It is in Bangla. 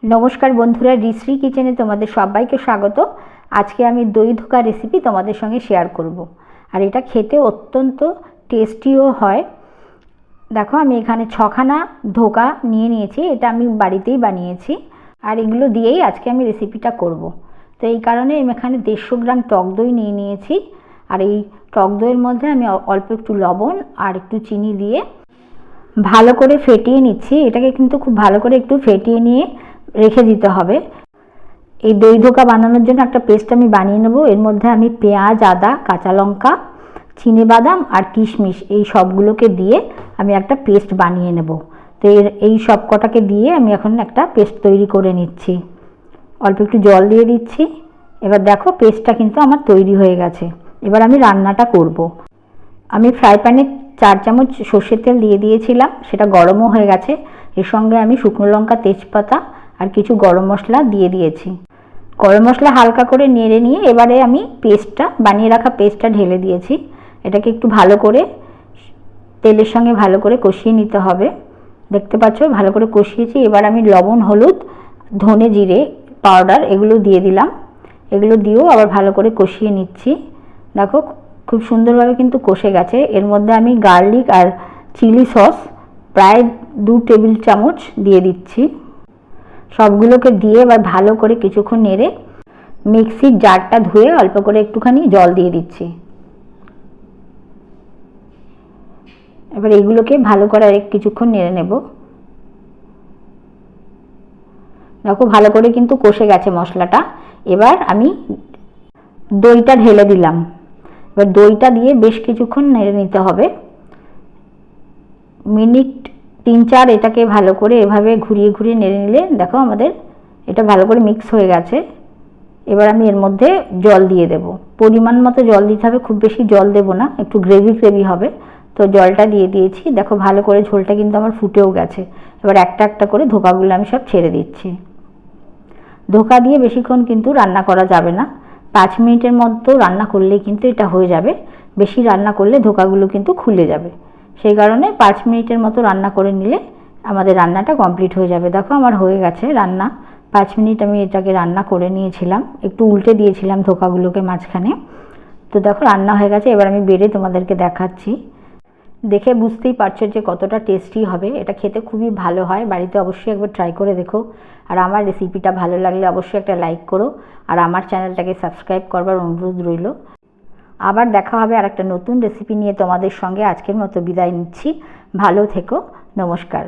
नमस्कार बंधुरा ऋश्री किचेने तुम्हारे सबाइके स्वागत। आज के आमी दई धोका रेसिपि तुम्हारे संगे शेयर करब और ये खेते अत्यंत टेस्टिओ है। देखो आमी एखाने 6खाना धोका निये निয়েছি, এটা আমি বাড়িতেই বানিয়েছি আর এগুলো দিয়েই আজকে আমি রেসিপিটা করব। তো এই কারণে আমি এখানে 150 গ্রাম টক দই নিয়ে নিয়েছি আর এই টক দইয়ের মধ্যে আমি অল্প একটু লবণ আর একটু চিনি দিয়ে ভালো করে ফেটিয়ে নিচ্ছি। এটাকে কিন্তু খুব ভালো করে একটু ফেটিয়ে নিয়ে রেখে দিতে হবে। এই দই ধোকা বানানোর জন্য একটা পেস্ট আমি বানিয়ে নেব। এর মধ্যে আমি পেঁয়াজ, আদা, কাঁচা লঙ্কা, চিনিবাদাম আর কিশমিশ এই সবগুলোকে দিয়ে আমি একটা পেস্ট বানিয়ে নেব। তো এই সব কটাকে দিয়ে আমি এখন একটা পেস্ট তৈরি করে নিচ্ছি। অল্প একটু জল দিয়ে দিচ্ছি। এবার দেখো পেস্টটা কিন্তু আমার তৈরি হয়ে গেছে। এবার আমি রান্নাটা করব। আমি ফ্রাই প্যানে 4 চামচ সর্ষের তেল দিয়ে দিয়েছিলাম, সেটা গরমও হয়ে গেছে। এর সঙ্গে আমি শুকনো লঙ্কা, তেজপাতা আর কিছু গরম মশলা দিয়ে দিয়েছি। গরম মশলা হালকা করে নেড়ে নিয়ে এবারে আমি পেস্টটা বানিয়ে রাখা পেস্টটা ঢেলে দিয়েছি। এটাকে একটু ভালো করে তেলের সঙ্গে ভালো করে কষিয়ে নিতে হবে। দেখতে পাচ্ছ ভালো করে কষিয়েছি। এবার আমি লবণ, হলুদ, ধনে জিরে পাউডার এগুলো দিয়ে দিলাম। এগুলো দিয়েও আবার ভালো করে কষিয়ে নিচ্ছি। দেখো খুব সুন্দরভাবে কিন্তু কষে গেছে। এর মধ্যে আমি গার্লিক আর চিলি সস প্রায় 2 টেবিল চামচ দিয়ে দিচ্ছি। সবগুলোকে দিয়ে এবার ভালো করে কিছুক্ষণ নেড়ে মিক্সির জারটা ধুয়ে অল্প করে একটুখানি জল দিয়ে দিচ্ছি। এবার এগুলোকে ভালো করে আর কিছুক্ষণ নেড়ে নেব। দেখো ভালো করে কিন্তু কষে গেছে মশলাটা। এবার আমি দইটা ঢেলে দিলাম। এবার দইটা দিয়ে বেশ কিছুক্ষণ নেড়ে নিতে হবে। মিনিট 3-4 এটাকে ভালো করে এভাবে ঘুরিয়ে ঘুরিয়ে নেড়ে নিলে দেখো আমাদের এটা ভালো করে মিক্স হয়ে গেছে। এবার আমি এর মধ্যে জল দিয়ে দেব। পরিমাণ মতো জল দিতে হবে, খুব বেশি জল দেব না, একটু গ্রেভি গ্রেভি হবে। তো জলটা দিয়ে দিয়েছি। দেখো ভালো করে ঝোলটা কিন্তু আমার ফুটেও গেছে। এবার একটা একটা করে ধোকাগুলো আমি সব ছেড়ে দিচ্ছি। ধোকা দিয়ে বেশিক্ষণ কিন্তু রান্না করা যাবে না, 5 মিনিটের মতো রান্না করলেই কিন্তু এটা হয়ে যাবে। বেশি রান্না করলে ধোকাগুলো কিন্তু খুলে যাবে। সেই কারণে 5 মিনিটের মতো রান্না করে নিলে আমাদের রান্নাটা কমপ্লিট হয়ে যাবে। দেখো আমার হয়ে গেছে রান্না। 5 মিনিট আমি এটাকে রান্না করে নিয়েছিলাম, একটু উল্টে দিয়েছিলাম ধোকাগুলোকে মাঝখানে। তো দেখো রান্না হয়ে গেছে। এবার আমি বেড়ে তোমাদেরকে দেখাচ্ছি। দেখে বুঝতেই পারছো যে কতটা টেস্টি হবে। এটা খেতে খুবই ভালো হয়। বাড়িতে অবশ্যই একবার ট্রাই করে দেখো। আর আমার রেসিপিটা ভালো লাগলে অবশ্যই একটা লাইক করো আর আমার চ্যানেলটাকে সাবস্ক্রাইব করবার অনুরোধ রইল। আবার দেখা হবে আর একটা নতুন রেসিপি নিয়ে তোমাদের সঙ্গে। আজকের মতো বিদায় নিচ্ছি। ভালো থেকো। নমস্কার।